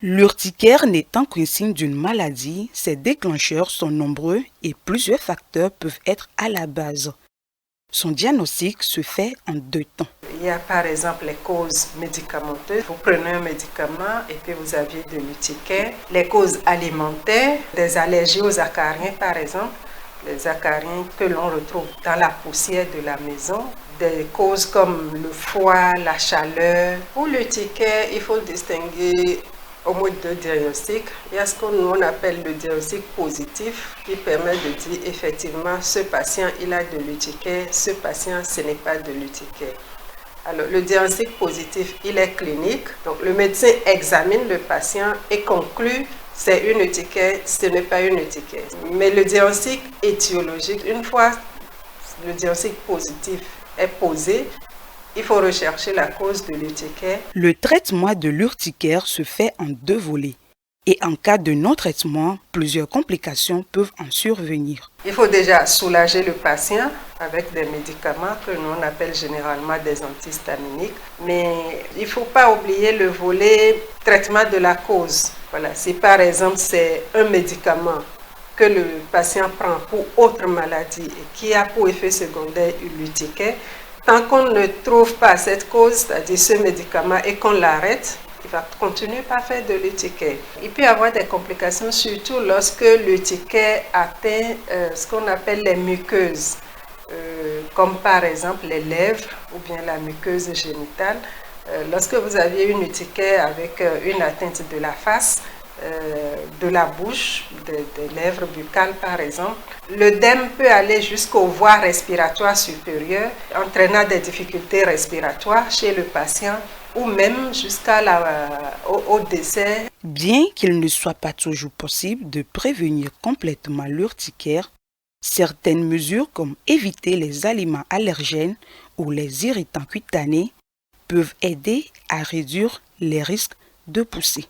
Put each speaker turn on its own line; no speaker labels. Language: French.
L'urticaire n'étant qu'un signe d'une maladie, ses déclencheurs sont nombreux et plusieurs facteurs peuvent être à la base. Son diagnostic se fait en 2 temps.
Il y a par exemple les causes médicamenteuses. Vous prenez un médicament et puis vous aviez de l'urticaire. Les causes alimentaires, des allergies aux acariens par exemple. Les acariens que l'on retrouve dans la poussière de la maison. Des causes comme le froid, la chaleur. Pour l'urticaire, il faut distinguer au mode de diagnostic. Il y a ce qu'on appelle le diagnostic positif qui permet de dire effectivement ce patient il a de l'urticaire, ce patient ce n'est pas de l'urticaire. Alors le diagnostic positif il est clinique, donc le médecin examine le patient et conclut c'est une urticaire, ce n'est pas une urticaire. Mais le diagnostic étiologique, une fois le diagnostic positif est posé, il faut rechercher la cause de l'urticaire.
Le traitement de l'urticaire se fait en 2 volets. Et en cas de non-traitement, plusieurs complications peuvent en survenir.
Il faut déjà soulager le patient avec des médicaments que l'on appelle généralement des antihistaminiques. Mais il ne faut pas oublier le volet traitement de la cause. Voilà. Si par exemple c'est un médicament que le patient prend pour autre maladie et qui a pour effet secondaire l'urticaire, tant qu'on ne trouve pas cette cause, c'est-à-dire ce médicament, et qu'on l'arrête, il va continuer par faire de l'urticaire. Il peut y avoir des complications, surtout lorsque l'urticaire atteint ce qu'on appelle les muqueuses, comme par exemple les lèvres ou bien la muqueuse génitale. Lorsque vous aviez une urticaire avec une atteinte de la face, de la bouche, des lèvres buccales par exemple, l'œdème peut aller jusqu'aux voies respiratoires supérieures, entraînant des difficultés respiratoires chez le patient ou même jusqu'au décès.
Bien qu'il ne soit pas toujours possible de prévenir complètement l'urticaire, certaines mesures comme éviter les aliments allergènes ou les irritants cutanés peuvent aider à réduire les risques de poussée.